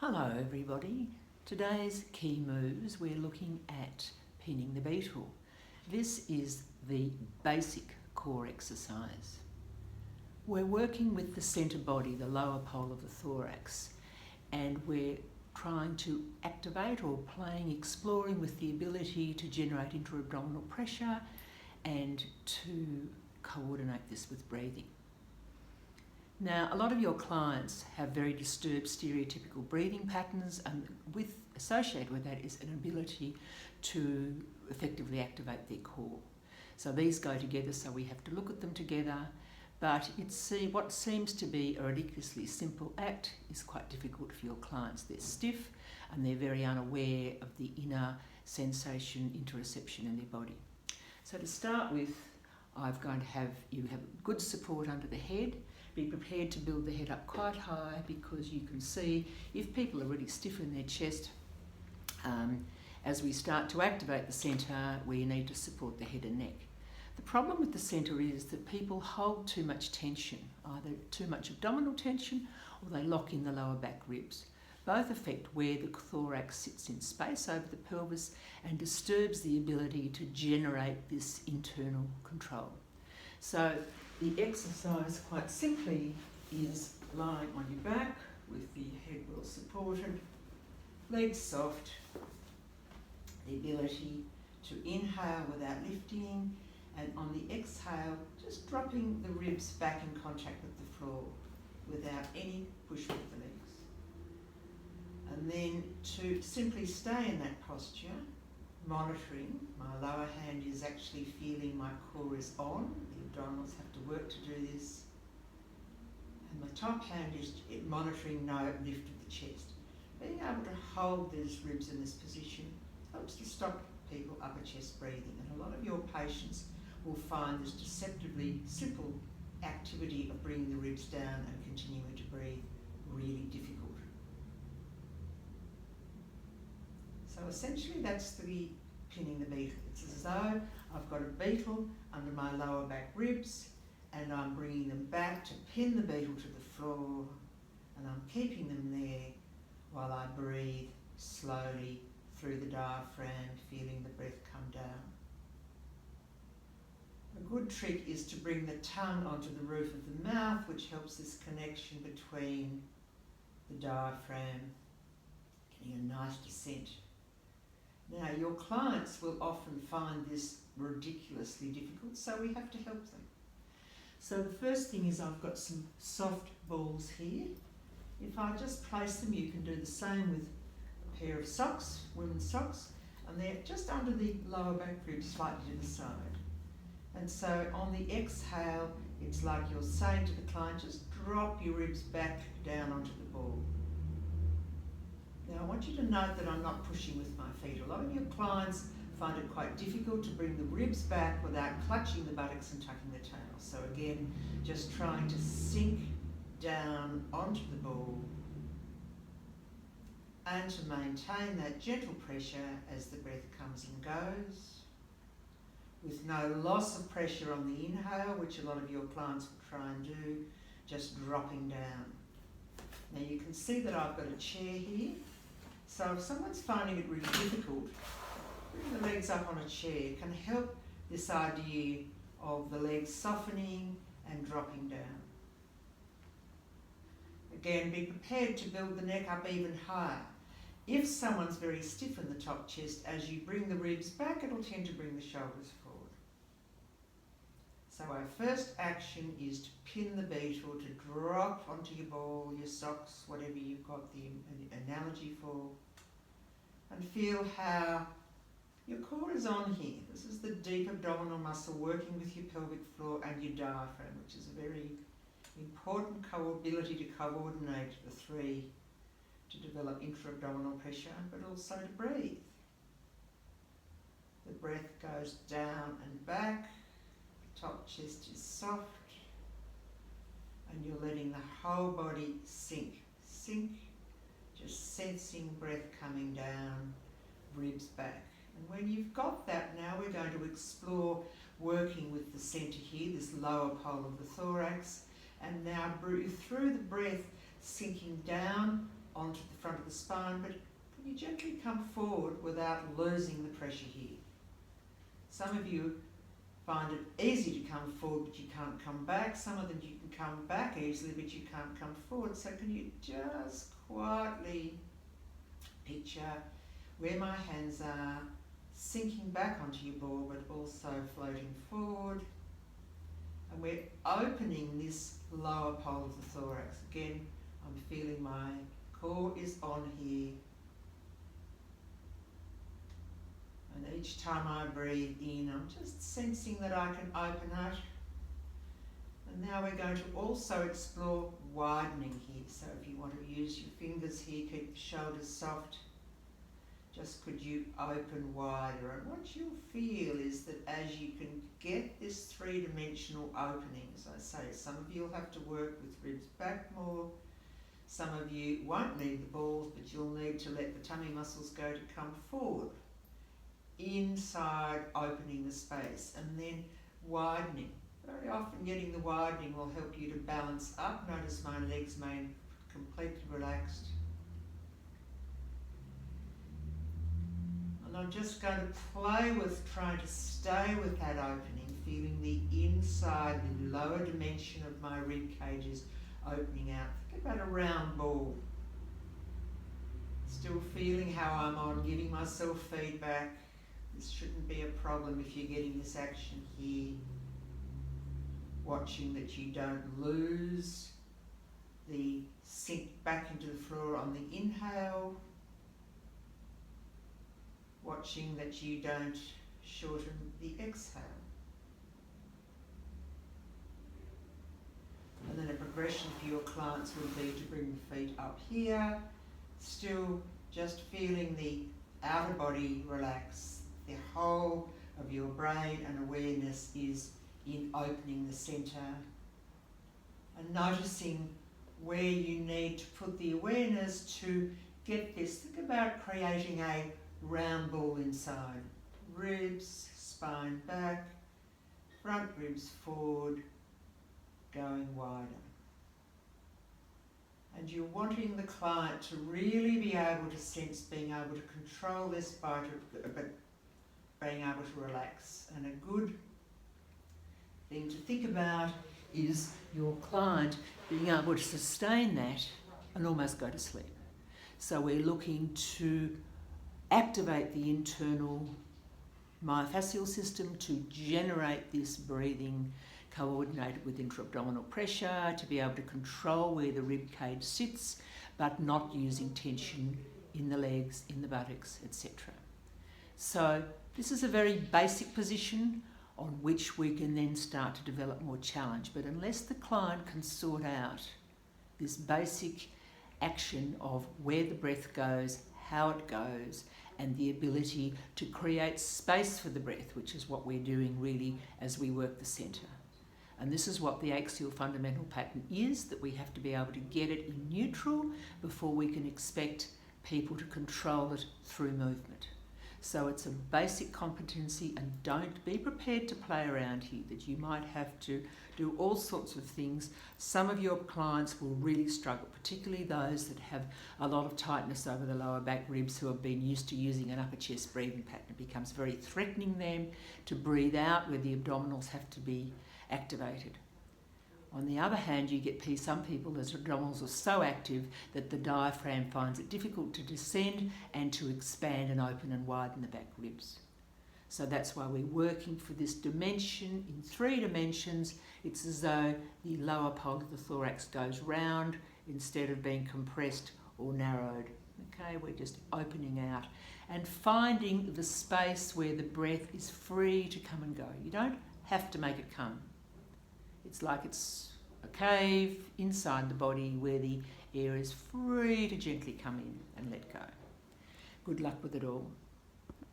Hello everybody. Today's key moves, we're looking at pinning the beetle. This is the basic core exercise. We're working with the centre body, the lower pole of the thorax, and we're trying to activate or exploring with the ability to generate intra-abdominal pressure and to coordinate this with breathing. Now, a lot of your clients have very disturbed stereotypical breathing patterns, and associated with that is an ability to effectively activate their core. So these go together, so we have to look at them together, but what seems to be a ridiculously simple act is quite difficult for your clients. They're stiff and they're very unaware of the inner sensation, interoception in their body. So to start with, I'm going to have you have good support under the head. Be prepared to build the head up quite high, because you can see if people are really stiff in their chest, as we start to activate the centre, we need to support the head and neck. The problem with the centre is that people hold too much tension, either too much abdominal tension or they lock in the lower back ribs. Both affect where the thorax sits in space over the pelvis and disturbs the ability to generate this internal control. So the exercise, quite simply, is lying on your back with the head well supported, legs soft, the ability to inhale without lifting, and on the exhale, just dropping the ribs back in contact with the floor without any push with the legs. And then to simply stay in that posture, monitoring, my lower hand is actually feeling my core is on, the abdominals have to work to do this, and my top hand is monitoring no lift of the chest. Being able to hold these ribs in this position helps to stop people upper chest breathing, and a lot of your patients will find this deceptively simple activity of bringing the ribs down and continuing to breathe really difficult. So essentially that's the pinning the beetle. It's as though I've got a beetle under my lower back ribs and I'm bringing them back to pin the beetle to the floor, and I'm keeping them there while I breathe slowly through the diaphragm, feeling the breath come down. A good trick is to bring the tongue onto the roof of the mouth, which helps this connection between the diaphragm, getting a nice descent. Now, your clients will often find this ridiculously difficult, so we have to help them. So the first thing is I've got some soft balls here. If I just place them, you can do the same with a pair of socks, women's socks, and they're just under the lower back ribs, slightly to the side. And so on the exhale, it's like you're saying to the client, just drop your ribs back down onto the ball. Now I want you to note that I'm not pushing with my feet. A lot of your clients find it quite difficult to bring the ribs back without clutching the buttocks and tucking the tail. So again, just trying to sink down onto the ball and to maintain that gentle pressure as the breath comes and goes, with no loss of pressure on the inhale, which a lot of your clients will try and do, just dropping down. Now you can see that I've got a chair here. So if someone's finding it really difficult, bring the legs up on a chair can help this idea of the legs softening and dropping down. Again, be prepared to build the neck up even higher. If someone's very stiff in the top chest, as you bring the ribs back, it'll tend to bring the shoulders forward. So our first action is to pin the beetle, to drop onto your ball, your socks, whatever you've got the analogy for, and feel how your core is on here. This is the deep abdominal muscle working with your pelvic floor and your diaphragm, which is a very important ability to coordinate the three, to develop intra-abdominal pressure, but also to breathe. The breath goes down and back. Top chest is soft, and you're letting the whole body sink, just sensing breath coming down, ribs back. And when you've got that, now we're going to explore working with the centre here, this lower pole of the thorax, and now breathe through the breath, sinking down onto the front of the spine, but can you gently come forward without losing the pressure here? Some of you find it easy to come forward, but you can't come back. Some of them you can come back easily, but you can't come forward. So can you just quietly picture where my hands are, sinking back onto your ball, but also floating forward. And we're opening this lower pole of the thorax. Again, I'm feeling my core is on here. And each time I breathe in, I'm just sensing that I can open it. And now we're going to also explore widening here. So if you want to use your fingers here, keep the shoulders soft. Just could you open wider? And what you'll feel is that as you can get this three-dimensional opening, as I say, some of you will have to work with ribs back more. Some of you won't need the balls, but you'll need to let the tummy muscles go to come forward. Inside, opening the space, and then widening. Very often getting the widening will help you to balance up. Notice my legs remain completely relaxed. And I'm just going to play with trying to stay with that opening, feeling the inside, the lower dimension of my rib cages opening out. Think about a round ball. Still feeling how I'm on, giving myself feedback. This shouldn't be a problem if you're getting this action here. Watching that you don't lose the sink back into the floor on the inhale. Watching that you don't shorten the exhale. And then a progression for your clients would be to bring the feet up here. Still just feeling the outer body relax. The whole of your brain and awareness is in opening the centre. And noticing where you need to put the awareness to get this. Think about creating a round ball inside. Ribs, spine back, front ribs forward, going wider. And you're wanting the client to really be able to sense being able to control this but being able to relax. And a good thing to think about is your client being able to sustain that and almost go to sleep. So we're looking to activate the internal myofascial system to generate this breathing coordinated with intra-abdominal pressure, to be able to control where the rib cage sits, but not using tension in the legs, in the buttocks, etc. So this is a very basic position on which we can then start to develop more challenge. But unless the client can sort out this basic action of where the breath goes, how it goes, and the ability to create space for the breath, which is what we're doing really as we work the centre. And this is what the axial fundamental pattern is, that we have to be able to get it in neutral before we can expect people to control it through movement. So it's a basic competency, and don't be prepared to play around here, that you might have to do all sorts of things. Some of your clients will really struggle, particularly those that have a lot of tightness over the lower back ribs, who have been used to using an upper chest breathing pattern. It becomes very threatening them to breathe out where the abdominals have to be activated. On the other hand, you get some people whose abdominals are so active that the diaphragm finds it difficult to descend and to expand and open and widen the back ribs. So that's why we're working for this dimension in 3 dimensions. It's as though the lower pole of the thorax goes round instead of being compressed or narrowed. Okay, we're just opening out and finding the space where the breath is free to come and go. You don't have to make it come. It's like it's a cave inside the body where the air is free to gently come in and let go. Good luck with it all.